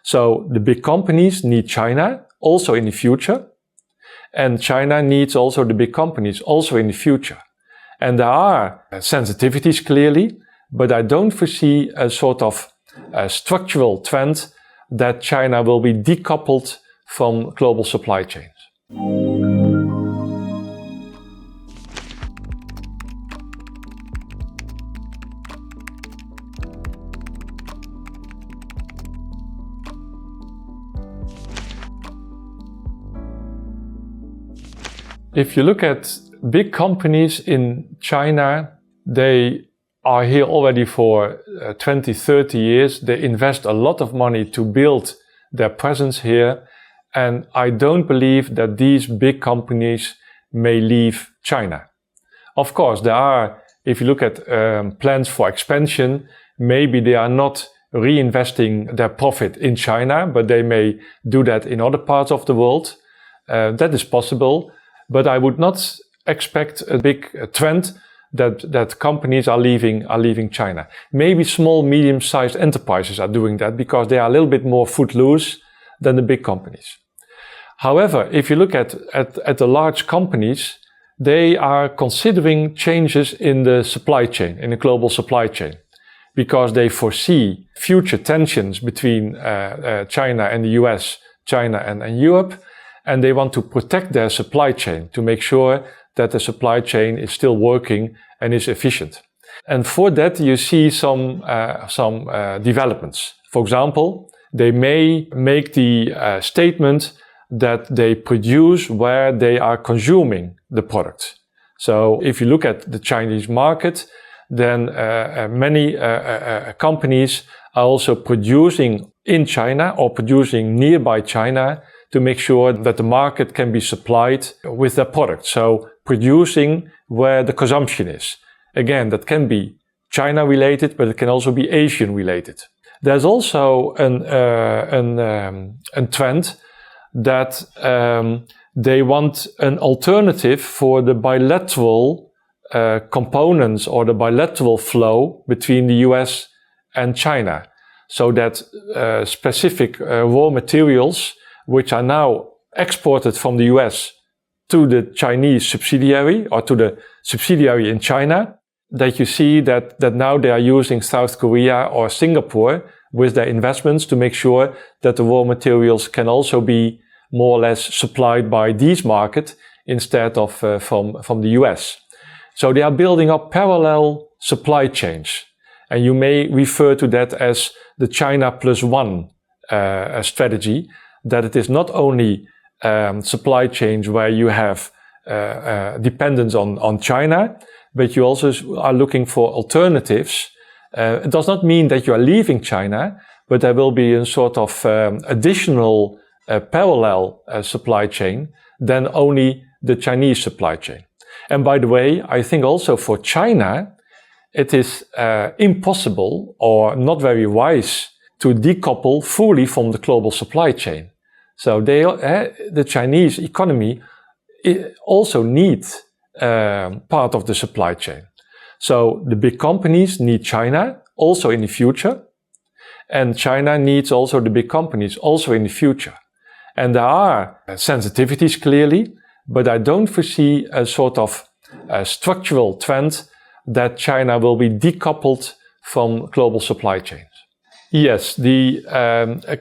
So the big companies need China also in the future, and China needs also the big companies also in the future. And there are sensitivities clearly, but I don't foresee a sort of structural trend that China will be decoupled from global supply chains. If you look at big companies in China, they are here already for 20, 30 years. They invest a lot of money to build their presence here. And I don't believe that these big companies may leave China. Of course, there are, if you look at plans for expansion, maybe they are not reinvesting their profit in China, but they may do that in other parts of the world. That is possible. But I would not expect a big trend that companies are leaving China. Maybe small, medium-sized enterprises are doing that because they are a little bit more footloose than the big companies. However, if you look at the large companies, they are considering changes in the supply chain, in the global supply chain, because they foresee future tensions between China and the US, China and Europe, and they want to protect their supply chain to make sure that the supply chain is still working and is efficient. And for that, you see some developments. For example, they may make the statement that they produce where they are consuming the product. So if you look at the Chinese market, then many companies are also producing in China or producing nearby China to make sure that the market can be supplied with their product. So producing where the consumption is. Again, that can be China related, but it can also be Asian related. There's also a trend that they want an alternative for the bilateral components or the bilateral flow between the US and China. So that specific raw materials which are now exported from the US to the Chinese subsidiary or to the subsidiary in China, that you see that now they are using South Korea or Singapore with their investments to make sure that the raw materials can also be more or less supplied by these markets instead of from the US. So they are building up parallel supply chains. And you may refer to that as the China plus one strategy, that it is not only supply chains where you have dependence on China, but you also are looking for alternatives. It does not mean that you are leaving China, but there will be a sort of additional parallel supply chain than only the Chinese supply chain. And by the way, I think also for China, it is impossible or not very wise to decouple fully from the global supply chain. So the Chinese economy also needs part of the supply chain. So the big companies need China also in the future, and China needs also the big companies also in the future. And there are sensitivities clearly, but I don't foresee a sort of structural trend that China will be decoupled from global supply chains. Yes,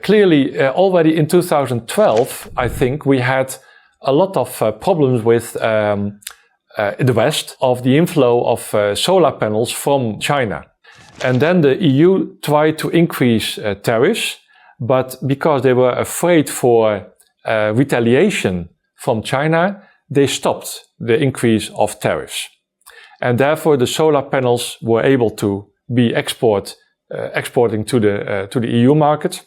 clearly already in 2012, I think we had a lot of problems with the West of the inflow of solar panels from China. And then the EU tried to increase tariffs, but because they were afraid for retaliation from China, they stopped the increase of tariffs. And therefore the solar panels were able to be exporting to the EU market.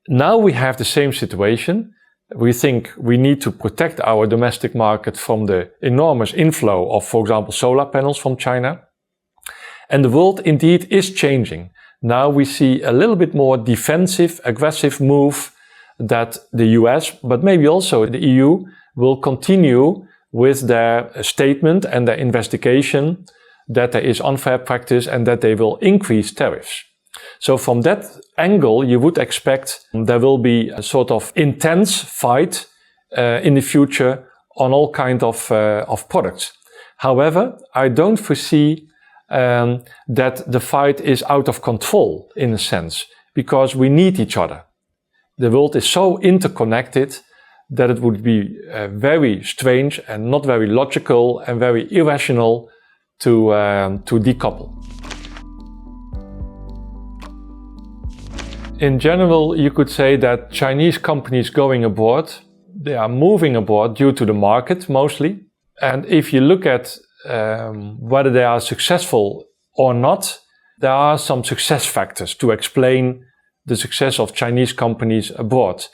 Now we have the same situation. We think we need to protect our domestic market from the enormous inflow of, for example, solar panels from China. And the world indeed is changing. Now we see a little bit more defensive, aggressive move that the US, but maybe also the EU, will continue with their statement and their investigation that there is unfair practice and that they will increase tariffs. So from that angle, you would expect there will be a sort of intense fight in the future on all kinds of products. However, I don't foresee that the fight is out of control in a sense, because we need each other. The world is so interconnected that it would be very strange and not very logical and very irrational to decouple. In general, you could say that Chinese companies going abroad, they are moving abroad due to the market mostly. And if you look at whether they are successful or not, there are some success factors to explain the success of Chinese companies abroad.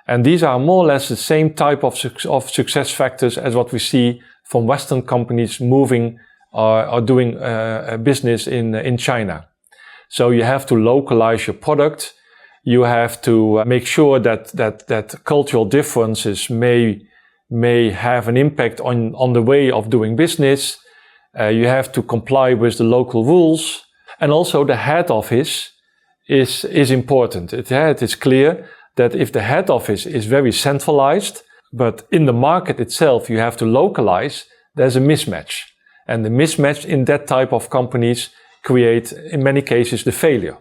And these are more or less the same type of success factors as what we see from Western companies moving or doing business in China. So you have to localize your product. You have to make sure that cultural differences may have an impact on the way of doing business. You have to comply with the local rules. And also the head office is important. It is clear that if the head office is very centralized, but in the market itself you have to localize, there's a mismatch. And the mismatch in that type of companies create, in many cases, the failure.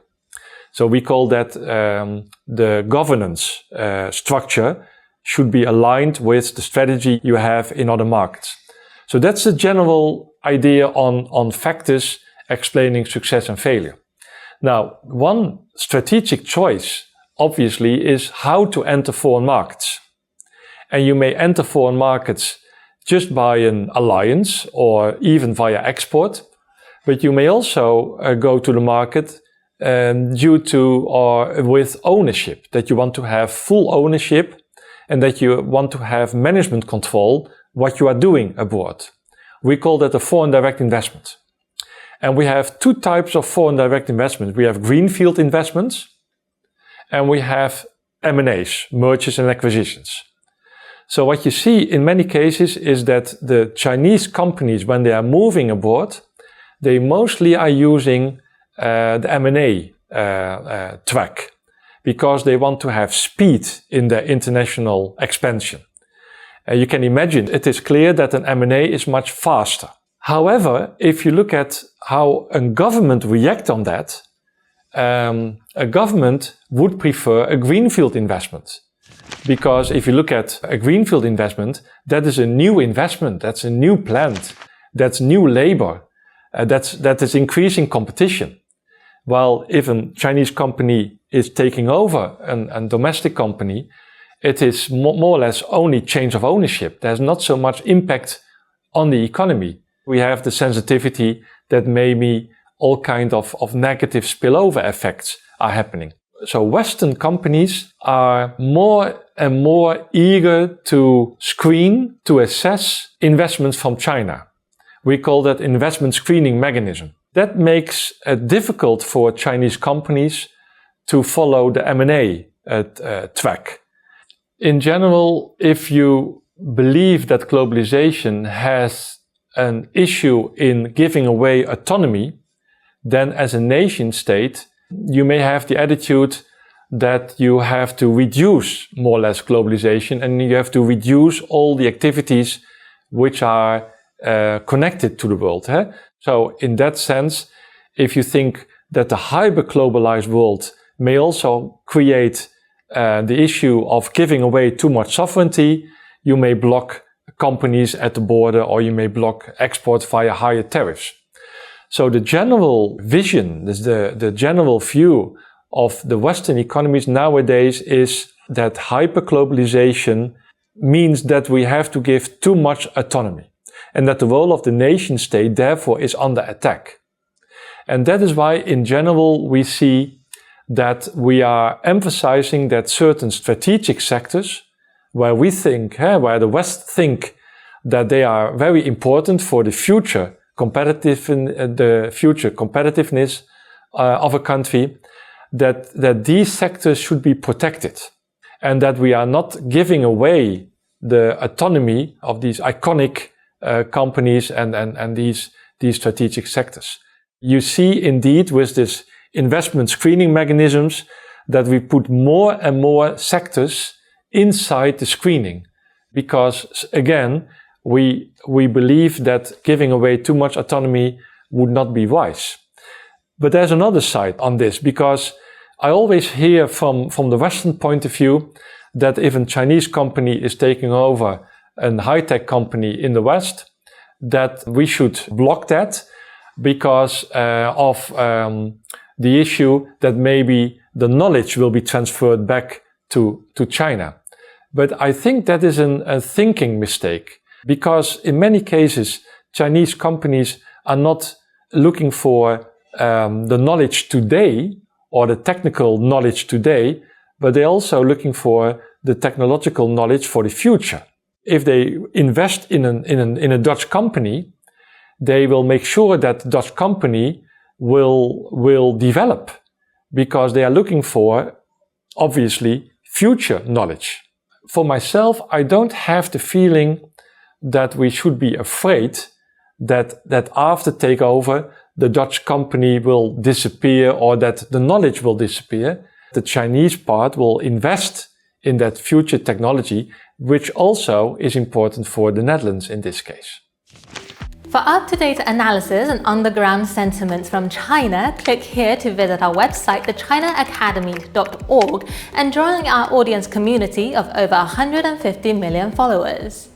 So we call that the governance structure should be aligned with the strategy you have in other markets. So that's the general idea on factors explaining success and failure. Now, one strategic choice, obviously, is how to enter foreign markets. And you may enter foreign markets just by an alliance or even via export, but you may also go to the market due to or with ownership, that you want to have full ownership and that you want to have management control what you are doing abroad. We call that a foreign direct investment. And we have two types of foreign direct investment. We have greenfield investments and we have M&As, mergers and acquisitions. So what you see in many cases is that the Chinese companies, when they are moving abroad, they mostly are using the M&A track because they want to have speed in their international expansion. You can imagine it is clear that an M&A is much faster. However, if you look at how a government reacts on that, a government would prefer a greenfield investment. Because if you look at a greenfield investment, that is a new investment, that's a new plant, that's new labor, that is increasing competition. While if a Chinese company is taking over a domestic company, it is more or less only change of ownership. There's not so much impact on the economy. We have the sensitivity that maybe all kinds of negative spillover effects are happening. So Western companies are more and more eager to screen, to assess investments from China. We call that investment screening mechanism. That makes it difficult for Chinese companies to follow the M&A track. In general, if you believe that globalization has an issue in giving away autonomy, then as a nation state, you may have the attitude that you have to reduce more or less globalization and you have to reduce all the activities which are connected to the world. So in that sense, if you think that the hyper-globalized world may also create the issue of giving away too much sovereignty, you may block companies at the border or you may block export via higher tariffs. So the general vision, the general view of the Western economies nowadays is that hyper-globalization means that we have to give too much autonomy and that the role of the nation state therefore is under attack. And that is why in general we see that we are emphasizing that certain strategic sectors where we think, where the West think that they are very important for the future competitiveness of a country, that these sectors should be protected and that we are not giving away the autonomy of these iconic companies and these strategic sectors. You see indeed with this investment screening mechanisms, that we put more and more sectors inside the screening. Because again, we believe that giving away too much autonomy would not be wise. But there's another side on this, because I always hear from the Western point of view that if a Chinese company is taking over a high-tech company in the West, that we should block that because of the issue that maybe the knowledge will be transferred back to China. But I think that is a thinking mistake, because in many cases, Chinese companies are not looking for the knowledge today or the technical knowledge today, but they're also looking for the technological knowledge for the future. If they invest in a Dutch company, they will make sure that the Dutch company will develop, because they are looking for, obviously, future knowledge. For myself, I don't have the feeling that we should be afraid that after takeover, the Dutch company will disappear or that the knowledge will disappear. The Chinese part will invest in that future technology, which also is important for the Netherlands in this case. For up-to-date analysis and on-the-ground sentiments from China, click here to visit our website, thechinaacademy.org, and join our audience community of over 150 million followers.